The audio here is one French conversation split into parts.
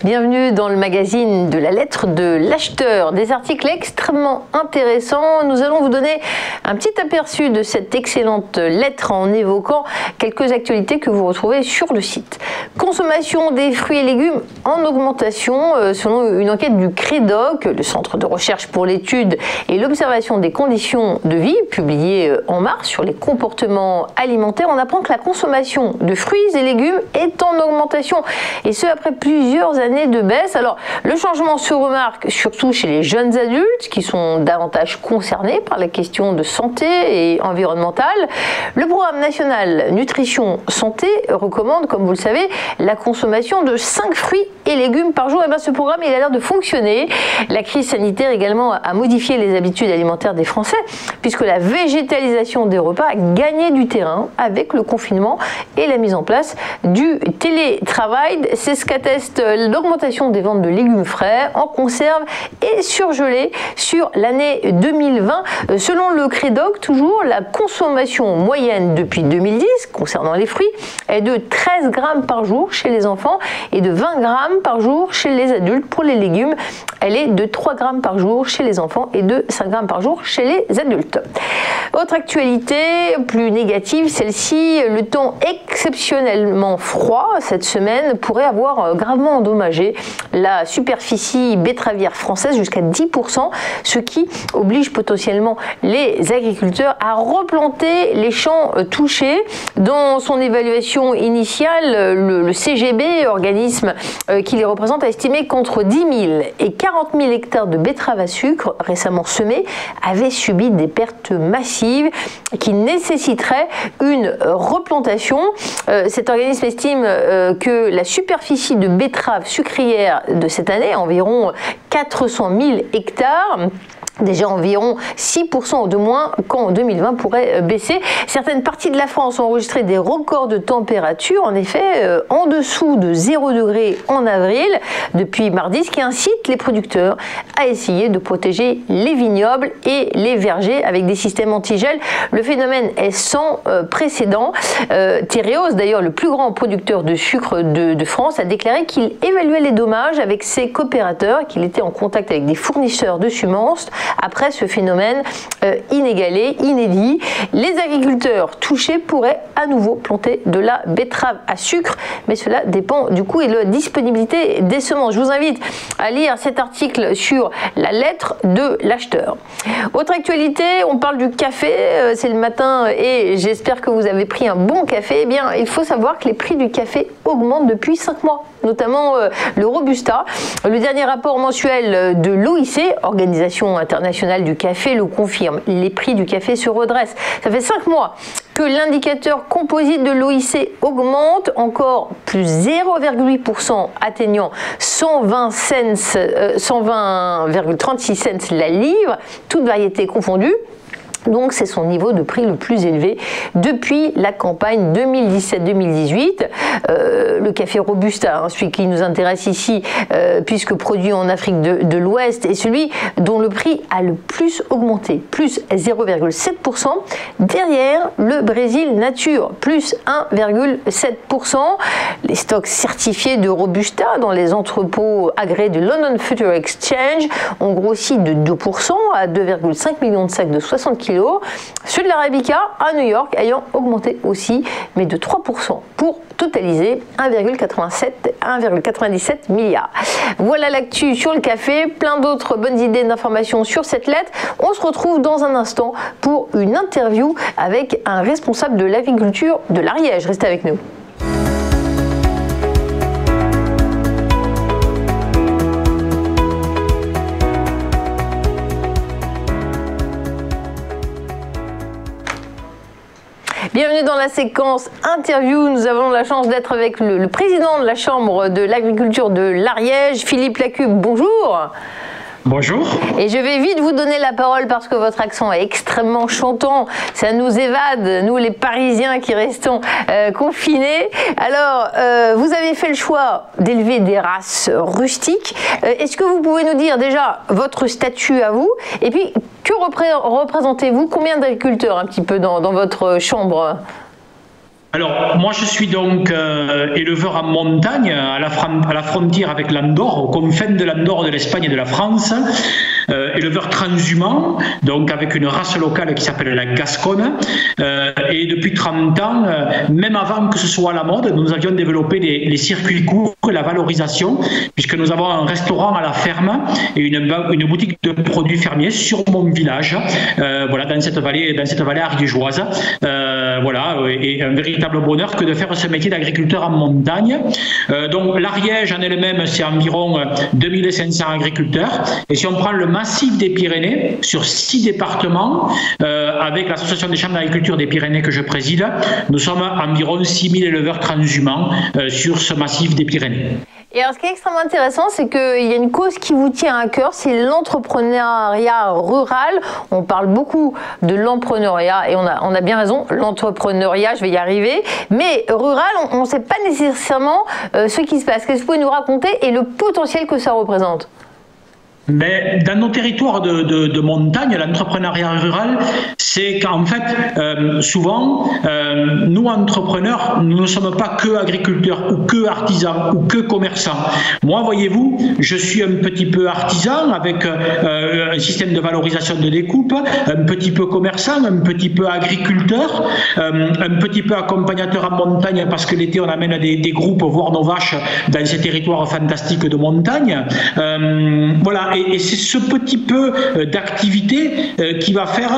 Bienvenue dans le magazine de la lettre de l'acheteur. Des articles extrêmement intéressants. Nous allons vous donner un petit aperçu de cette excellente lettre en évoquant quelques actualités que vous retrouvez sur le site. Consommation des fruits et légumes en augmentation selon une enquête du CREDOC, le Centre de recherche pour l'étude et l'observation des conditions de vie, publiée en mars sur les comportements alimentaires. On apprend que la consommation de fruits et légumes est en augmentation, et ce après plusieurs années de baisse. Alors le changement se remarque surtout chez les jeunes adultes qui sont davantage concernés par la question de santé et environnementale. Le programme national Nutrition Santé recommande, comme vous le savez, la consommation de 5 fruits et légumes par jour. Et bien ce programme, il a l'air de fonctionner. La crise sanitaire également a modifié les habitudes alimentaires des Français, puisque la végétalisation des repas a gagné du terrain avec le confinement et la mise en place du télétravail. C'est ce qu'atteste l'augmentation des ventes de légumes frais, en conserve et surgelés sur l'année 2020. Selon le CREDOC, toujours, la consommation moyenne depuis 2010, concernant les fruits, est de 13 grammes par jour chez les enfants et de 20 grammes par jour chez les adultes. Pour les légumes, elle est de 3 grammes par jour chez les enfants et de 5 grammes par jour chez les adultes. Autre actualité plus négative, celle-ci, le temps exceptionnellement froid cette semaine pourrait avoir gravement endommagé la superficie betteravière française jusqu'à 10%, ce qui oblige potentiellement les agriculteurs à replanter les champs touchés. Dans son évaluation initiale, le CGB, organisme qui les représente, a estimé qu'entre 10 000 et 40 000 hectares de betteraves à sucre récemment semés avaient subi des pertes massives qui nécessiteraient une replantation. Cet organisme estime que la superficie de betteraves sucrières de cette année, environ 400 000 hectares, déjà environ 6% de moins qu'en 2020 pourrait baisser. Certaines parties de la France ont enregistré des records de température, en effet, en dessous de 0 degré en avril depuis mardi, ce qui incite les producteurs à essayer de protéger les vignobles et les vergers avec des systèmes anti-gel. Le phénomène est sans précédent. Tereos, d'ailleurs le plus grand producteur de sucre de France, a déclaré qu'il évaluait les dommages avec ses coopérateurs, qu'il était en contact avec des fournisseurs de semences. Après ce phénomène inégalé, inédit, les agriculteurs touchés pourraient à nouveau planter de la betterave à sucre, mais cela dépend du coût et de la disponibilité des semences. Je vous invite à lire cet article sur la lettre de l'acheteur. Autre actualité, on parle du café, c'est le matin et j'espère que vous avez pris un bon café. Eh bien, il faut savoir que les prix du café augmentent depuis 5 mois, notamment le Robusta. Le dernier rapport mensuel de l'OIC, Organisation internationale du café, le confirme. Les prix du café se redressent. Ça fait 5 mois que l'indicateur composite de l'OIC augmente, encore plus 0,8%, atteignant 120,36 cents la livre, toute variété confondue. Donc c'est son niveau de prix le plus élevé depuis la campagne 2017-2018. Le café Robusta, celui qui nous intéresse ici, puisque produit en Afrique de l'Ouest, est celui dont le prix a le plus augmenté, plus 0,7%, derrière le Brésil Nature, plus 1,7%. Les stocks certifiés de Robusta dans les entrepôts agréés de London Future Exchange ont grossi de 2% à 2,5 millions de sacs de 60 kg. Ceux de l'Arabica à New York ayant augmenté aussi, mais de 3%, pour totaliser 1,97 milliards. Voilà l'actu sur le café, plein d'autres bonnes idées d'informations sur cette lettre. On se retrouve dans un instant pour une interview avec un responsable de l'agriculture de l'Ariège. Restez avec nous. Bienvenue dans la séquence interview. Nous avons la chance d'être avec le président de la Chambre de l'agriculture de l'Ariège, Philippe Lacube. Bonjour. Bonjour. Et je vais vite vous donner la parole parce que votre accent est extrêmement chantant. Ça nous évade, nous les Parisiens qui restons confinés. Alors, vous avez fait le choix d'élever des races rustiques. Est-ce que vous pouvez nous dire déjà votre statut à vous? Et puis, que représentez-vous? Combien d'agriculteurs un petit peu dans votre chambre? Alors, moi, je suis donc éleveur en montagne, à la frontière avec l'Andorre, aux confins de l'Andorre, de l'Espagne et de la France. Éleveur transhumant, donc avec une race locale qui s'appelle la Gasconne. Et depuis 30 ans, même avant que ce soit à la mode, nous avions développé les circuits courts et la valorisation, puisque nous avons un restaurant à la ferme et une boutique de produits fermiers sur mon village, voilà, dans cette vallée ariégeoise. Voilà, et un véritable bonheur que de faire ce métier d'agriculteur en montagne. Donc l'Ariège en elle-même, c'est environ 2500 agriculteurs. Et si on prend le massif des Pyrénées, sur 6 départements, avec l'association des chambres d'agriculture des Pyrénées que je préside, nous sommes environ 6000 éleveurs transhumants sur ce massif des Pyrénées. Et alors, ce qui est extrêmement intéressant, c'est qu'il y a une cause qui vous tient à cœur, c'est l'entrepreneuriat rural. On parle beaucoup de l'entrepreneuriat, et on a bien raison, l'entrepreneuriat, je vais y arriver, mais rural, on ne sait pas nécessairement ce qui se passe. Qu'est-ce que vous pouvez nous raconter et le potentiel que ça représente ? Mais dans nos territoires de montagne, l'entrepreneuriat rural, c'est qu'en fait, souvent, nous entrepreneurs, nous ne sommes pas que agriculteurs ou que artisans ou que commerçants. Moi, voyez-vous, je suis un petit peu artisan avec un système de valorisation de découpe, un petit peu commerçant, un petit peu agriculteur, un petit peu accompagnateur en montagne parce que l'été, on amène des groupes voir nos vaches dans ces territoires fantastiques de montagne. Voilà. Et c'est ce petit peu d'activité qui va faire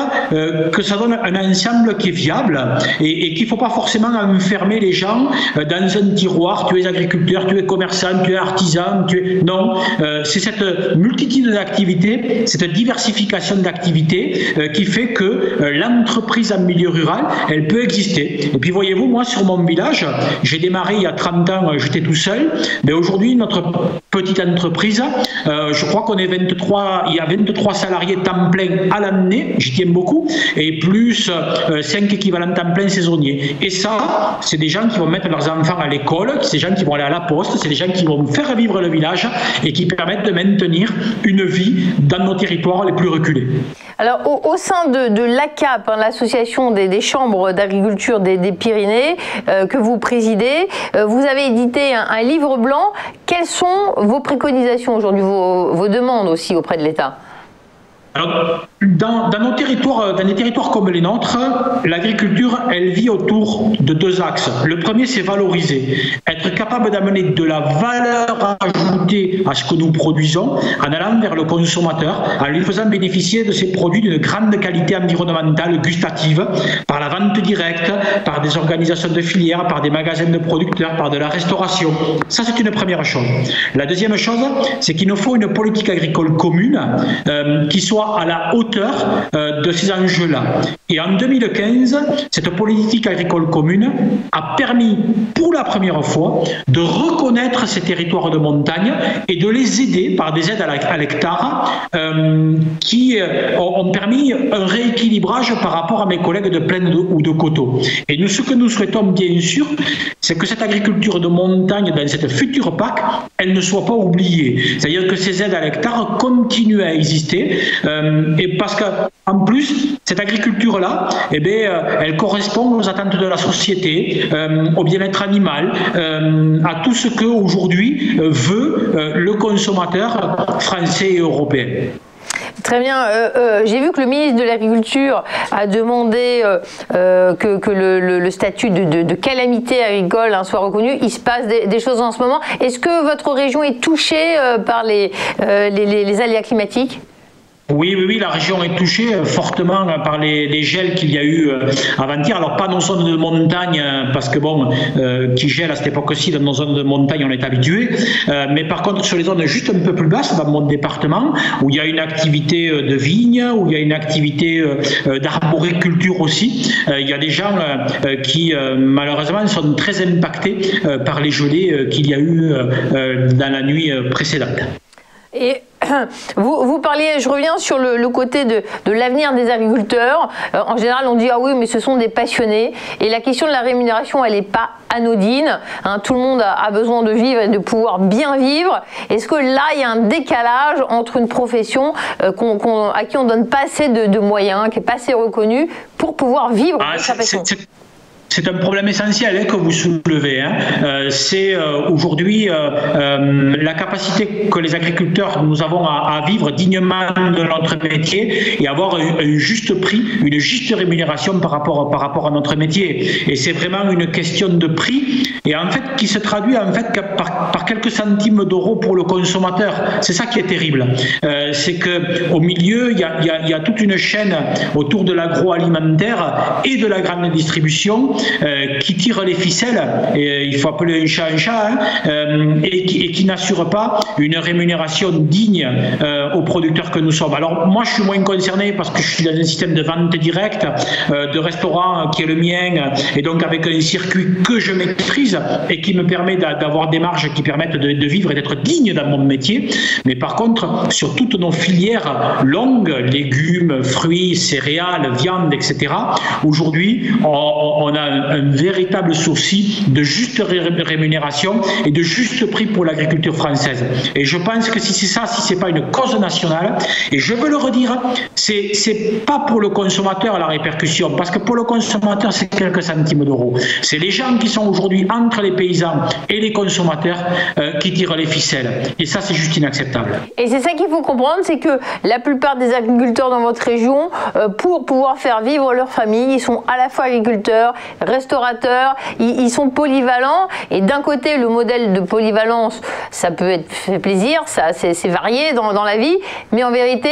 que ça donne un ensemble qui est viable et qu'il ne faut pas forcément enfermer les gens dans un tiroir. Tu es agriculteur, tu es commerçant, tu es artisan, Non, c'est cette multitude d'activités, cette diversification d'activités qui fait que l'entreprise en milieu rural, elle peut exister. Et puis voyez-vous, moi sur mon village, j'ai démarré il y a 30 ans, j'étais tout seul, mais aujourd'hui notre petite entreprise, je crois qu'on est il y a 23 salariés temps plein à l'année, j'y tiens beaucoup, et plus 5 équivalents temps plein saisonniers. Et ça, c'est des gens qui vont mettre leurs enfants à l'école, c'est des gens qui vont aller à la poste, c'est des gens qui vont faire vivre le village et qui permettent de maintenir une vie dans nos territoires les plus reculés. Alors, au sein de l'ACAP, hein, l'association des chambres d'agriculture des Pyrénées, que vous présidez, vous avez édité un livre blanc. Quelles sont vos préconisations aujourd'hui, vos demandes aussi auprès de l'État ? Alors, dans nos territoires, dans des territoires comme les nôtres, l'agriculture, elle vit autour de 2 axes. Le premier, c'est valoriser, être capable d'amener de la valeur ajoutée à ce que nous produisons en allant vers le consommateur, en lui faisant bénéficier de ces produits d'une grande qualité environnementale, gustative, par la vente directe, par des organisations de filières, par des magasins de producteurs, par de la restauration. Ça, c'est une première chose. La deuxième chose, c'est qu'il nous faut une politique agricole commune qui soit à la hauteur de ces enjeux-là. Et en 2015, cette politique agricole commune a permis pour la première fois de reconnaître ces territoires de montagne et de les aider par des aides à l'hectare qui ont permis un rééquilibrage par rapport à mes collègues de plaine ou de coteaux. Et nous, ce que nous souhaitons bien sûr, c'est que cette agriculture de montagne dans cette future PAC, elle ne soit pas oubliée. C'est-à-dire que ces aides à l'hectare continuent à exister et parce qu'en plus, cette agriculture-là, eh bien, elle correspond aux attentes de la société, au bien-être animal, à tout ce qu'aujourd'hui veut le consommateur français et européen. Très bien. J'ai vu que le ministre de l'Agriculture a demandé que le statut de calamité agricole soit reconnu. Il se passe des choses en ce moment. Est-ce que votre région est touchée par les aléas climatiques ? Oui, la région est touchée fortement par les gels qu'il y a eu avant-hier. Alors pas dans nos zones de montagne, parce que bon, qui gèle à cette époque-ci, dans nos zones de montagne, on est habitué. Mais par contre, sur les zones juste un peu plus basses, dans mon département, où il y a une activité de vigne, où il y a une activité d'arboriculture aussi, il y a des gens qui, malheureusement, sont très impactés par les gelées qu'il y a eu dans la nuit précédente. Et vous parliez, je reviens sur le côté de l'avenir des agriculteurs. En général, on dit « Ah oui, mais ce sont des passionnés ». Et la question de la rémunération, elle n'est pas anodine. Hein, tout le monde a besoin de vivre et de pouvoir bien vivre. Est-ce que là, il y a un décalage entre une profession à qui on ne donne pas assez de moyens, qui n'est pas assez reconnue, pour pouvoir vivre de sa passion ? c'est un problème essentiel que vous soulevez. C'est aujourd'hui la capacité que les agriculteurs nous avons à vivre dignement de notre métier et avoir un juste prix, une juste rémunération par rapport à notre métier. Et c'est vraiment une question de prix et en fait qui se traduit en fait par quelques centimes d'euros pour le consommateur. C'est ça qui est terrible. C'est que au milieu il y a toute une chaîne autour de l'agroalimentaire et de la grande distribution qui tire les ficelles, et il faut appeler un chat un chat, et qui n'assure pas une rémunération digne aux producteurs que nous sommes. Alors moi je suis moins concerné parce que je suis dans un système de vente directe, de restaurant qui est le mien, et donc avec un circuit que je maîtrise et qui me permet d'avoir des marges qui permettent de vivre et d'être digne dans mon métier. Mais par contre, sur toutes nos filières longues, légumes, fruits, céréales, viande, etc., aujourd'hui, on a un véritable souci de juste rémunération et de juste prix pour l'agriculture française. Et je pense que si c'est ça, si c'est pas une cause nationale, et je veux le redire, c'est pas pour le consommateur la répercussion, parce que pour le consommateur, c'est quelques centimes d'euros. C'est les gens qui sont aujourd'hui entre les paysans et les consommateurs qui tirent les ficelles. Et ça, c'est juste inacceptable. Et c'est ça qu'il faut comprendre, c'est que la plupart des agriculteurs dans votre région, pour pouvoir faire vivre leur famille, ils sont à la fois agriculteurs, restaurateurs, ils sont polyvalents. Et d'un côté, le modèle de polyvalence, ça peut être fait plaisir, c'est varié dans la vie, mais en vérité,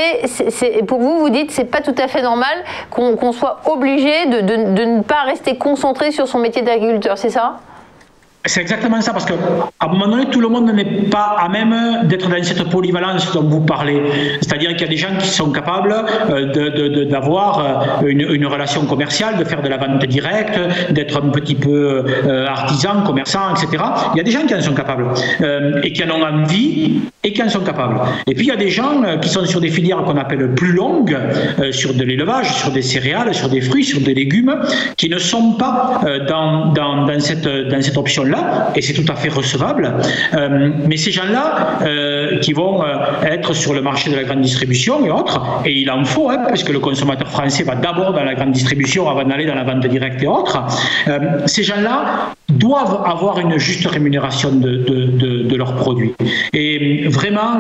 pour vous, vous dites, c'est pas tout à fait normal qu'on soit obligé de ne pas rester concentré sur son métier d'agriculteur, c'est ça ? C'est exactement ça, parce qu'à un moment donné, tout le monde n'est pas à même d'être dans cette polyvalence dont vous parlez. C'est-à-dire qu'il y a des gens qui sont capables d'avoir une relation commerciale, de faire de la vente directe, d'être un petit peu artisan, commerçant, etc. Il y a des gens qui en sont capables et qui en ont envie et qui en sont capables. Et puis il y a des gens qui sont sur des filières qu'on appelle plus longues, sur de l'élevage, sur des céréales, sur des fruits, sur des légumes, qui ne sont pas dans cette option-là. Et c'est tout à fait recevable, mais ces gens-là qui vont être sur le marché de la grande distribution et autres, et il en faut, parce que le consommateur français va d'abord dans la grande distribution avant d'aller dans la vente directe et autres, ces gens-là doivent avoir une juste rémunération de leurs produits. Et vraiment,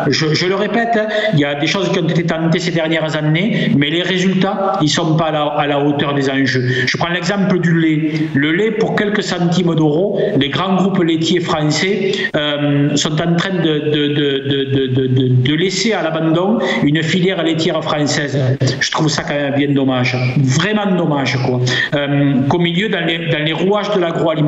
je le répète, il y a des choses qui ont été tentées ces dernières années, mais les résultats, ils ne sont pas à la hauteur des enjeux. Je prends l'exemple du lait. Le lait, pour quelques centimes d'euros, les grands groupes laitiers français sont en train de laisser à l'abandon une filière laitière française. Je trouve ça quand même bien dommage, vraiment dommage, quoi. Qu'au milieu, dans les rouages de l'agroalimentaire,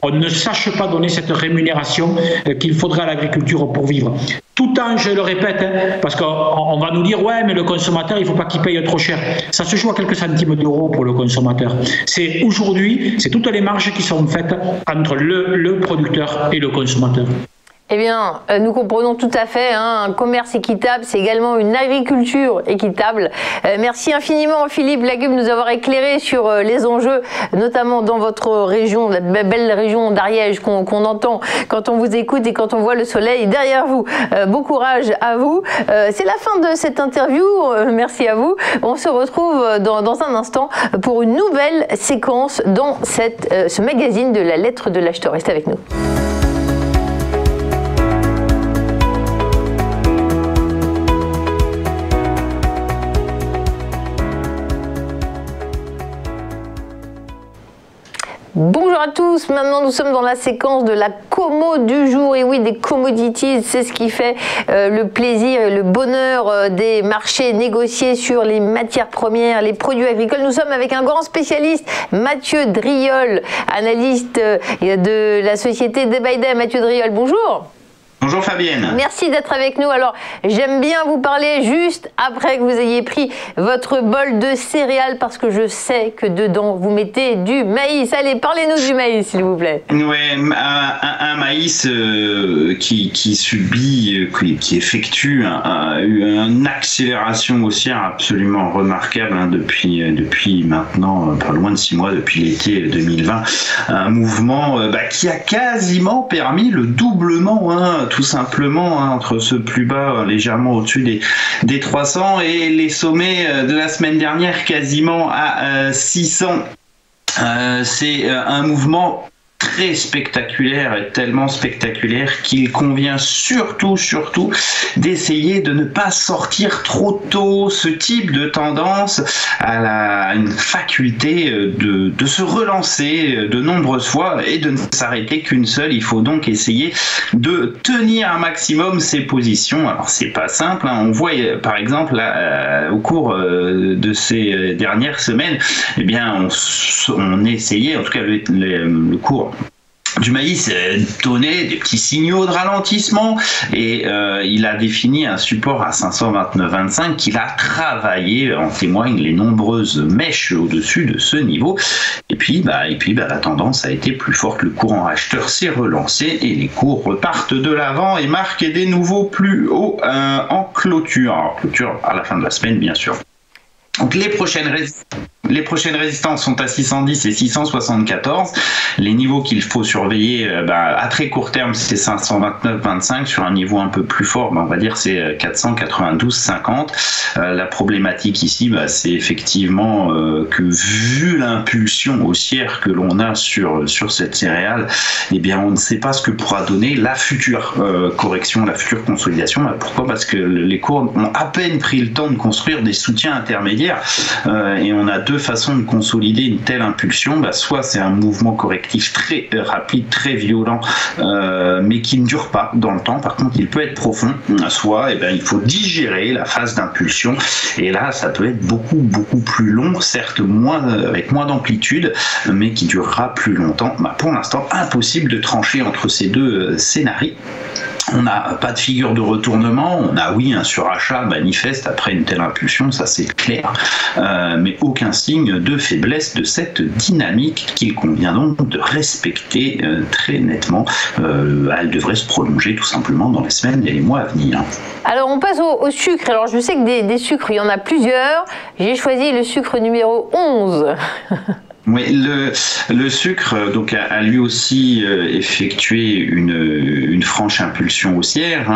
on ne sache pas donner cette rémunération qu'il faudrait à l'agriculture pour vivre. Tout en, je le répète, parce qu'on va nous dire, ouais, mais le consommateur, il ne faut pas qu'il paye trop cher. Ça se joue à quelques centimes d'euros pour le consommateur. C'est aujourd'hui, c'est toutes les marges qui sont faites entre le producteur et le consommateur. Eh bien, nous comprenons tout à fait, un commerce équitable, c'est également une agriculture équitable. Merci infiniment Philippe Lagube de nous avoir éclairé sur les enjeux, notamment dans votre région, la belle région d'Ariège qu'on entend quand on vous écoute et quand on voit le soleil derrière vous. Bon courage à vous. C'est la fin de cette interview, merci à vous. On se retrouve dans un instant pour une nouvelle séquence dans ce magazine de la lettre de l'acheteur. Restez avec nous. Bonjour à tous, maintenant nous sommes dans la séquence de la commo du jour, et oui, des commodities, c'est ce qui fait le plaisir et le bonheur des marchés négociés sur les matières premières, les produits agricoles. Nous sommes avec un grand spécialiste, Mathieu Driol, analyste de la société Day by Day. Mathieu Driol, bonjour. Bonjour Fabienne. Merci d'être avec nous. Alors, j'aime bien vous parler juste après que vous ayez pris votre bol de céréales, parce que je sais que dedans, vous mettez du maïs. Allez, parlez-nous du maïs, s'il vous plaît. Oui, un maïs qui subit, qui effectue une accélération haussière absolument remarquable depuis maintenant pas loin de 6 mois, depuis l'été 2020. Un mouvement qui a quasiment permis le doublement, tout simplement, entre ce plus bas légèrement au-dessus des 300 et les sommets de la semaine dernière quasiment à 600. C'est un mouvement très spectaculaire et tellement spectaculaire qu'il convient surtout d'essayer de ne pas sortir trop tôt. Ce type de tendance a une faculté de se relancer de nombreuses fois et de ne s'arrêter qu'une seule. Il faut donc essayer de tenir un maximum ses positions. Alors c'est pas simple, hein. On voit par exemple au cours de ces dernières semaines, eh bien on essayait, en tout cas le cours du maïs donnait des petits signaux de ralentissement et il a défini un support à 529,25 qu'il a travaillé, en témoignent les nombreuses mèches au-dessus de ce niveau. Et puis la tendance a été plus forte, le courant acheteur s'est relancé et les cours repartent de l'avant et marquent des nouveaux plus hauts en clôture. Alors, clôture à la fin de la semaine, bien sûr. Donc les prochaines résistances sont à 610 et 674. Les niveaux qu'il faut surveiller à très court terme, c'est 529,25. Sur un niveau un peu plus fort, on va dire c'est 492,50. La problématique ici, c'est effectivement que vu l'impulsion haussière que l'on a sur cette céréale, eh bien on ne sait pas ce que pourra donner la future correction, la future consolidation. Pourquoi ? Parce que les cours ont à peine pris le temps de construire des soutiens intermédiaires. Et on a deux façons de consolider une telle impulsion. Soit c'est un mouvement correctif très rapide, très violent, mais qui ne dure pas dans le temps. Par contre, il peut être profond. Soit il faut digérer la phase d'impulsion. Et là, ça peut être beaucoup plus long, certes avec moins d'amplitude, mais qui durera plus longtemps. Pour l'instant, impossible de trancher entre ces deux scénarios. On n'a pas de figure de retournement, on a un surachat manifeste après une telle impulsion, ça c'est clair, mais aucun signe de faiblesse de cette dynamique qu'il convient donc de respecter très nettement. Elle devrait se prolonger tout simplement dans les semaines et les mois à venir. Alors on passe au sucre. Alors je sais que des sucres, il y en a plusieurs. J'ai choisi le sucre numéro 11. Oui, le sucre donc a lui aussi effectué une franche impulsion haussière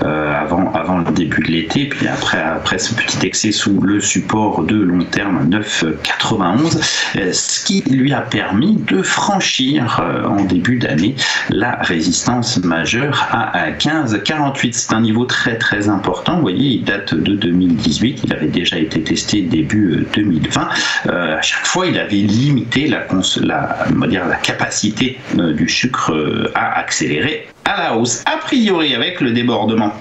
avant le début de l'été, puis après ce petit excès sous le support de long terme 9,91, ce qui lui a permis de franchir en début d'année la résistance majeure à 15,48. C'est un niveau très important. Vous voyez, il date de 2018, il avait déjà été testé début 2020. À chaque fois, il avait limiter la capacité du sucre à accélérer à la hausse. A priori, avec le débordement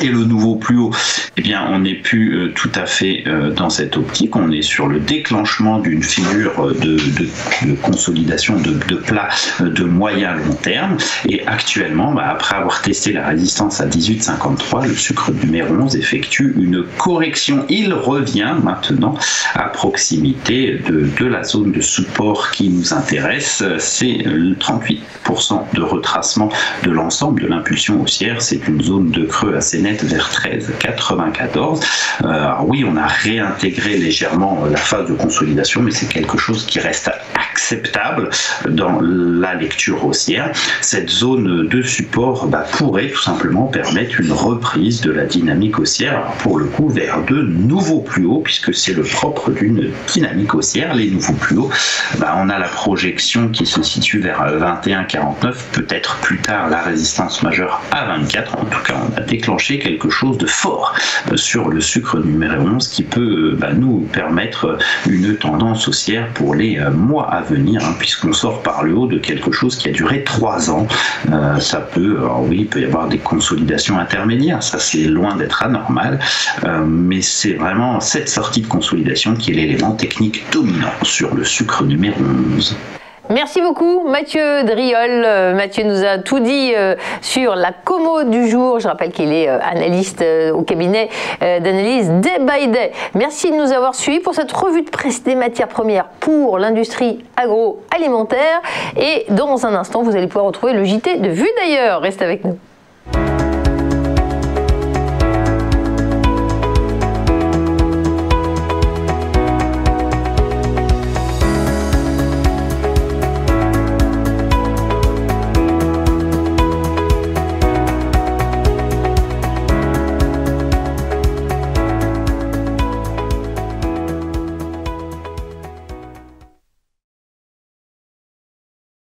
et le nouveau plus haut, eh bien, on n'est plus tout à fait dans cette optique. On est sur le déclenchement d'une figure de consolidation de plat de moyen long terme. Et actuellement, après avoir testé la résistance à 18,53, le sucre numéro 11 effectue une correction. Il revient maintenant à proximité de la zone de support qui nous intéresse. C'est le 38% de retracement de l'ensemble de l'impulsion haussière. C'est une zone de creux assez net vers 13,94. Alors oui, on a réintégré légèrement la phase de consolidation, mais c'est quelque chose qui reste acceptable dans la lecture haussière. Cette zone de support pourrait tout simplement permettre une reprise de la dynamique haussière, alors pour le coup vers de nouveaux plus hauts, puisque c'est le propre d'une dynamique haussière. Les nouveaux plus hauts, on a la projection qui se situe vers 21,49, peut-être plus tard la résistance majeure à 24. En tout cas, on a déclenché quelque chose de fort sur le sucre numéro 11 qui peut nous permettre une tendance haussière pour les mois à venir, puisqu'on sort par le haut de quelque chose qui a duré 3 ans. Il peut y avoir des consolidations intermédiaires, ça c'est loin d'être anormal, mais c'est vraiment cette sortie de consolidation qui est l'élément technique dominant sur le sucre numéro 11. Merci beaucoup Mathieu Driol. Mathieu nous a tout dit sur la commo du jour. Je rappelle qu'il est analyste au cabinet d'analyse Day by Day. Merci de nous avoir suivis pour cette revue de presse des matières premières pour l'industrie agroalimentaire. Et dans un instant, vous allez pouvoir retrouver le JT de Vue d'ailleurs. Restez avec nous.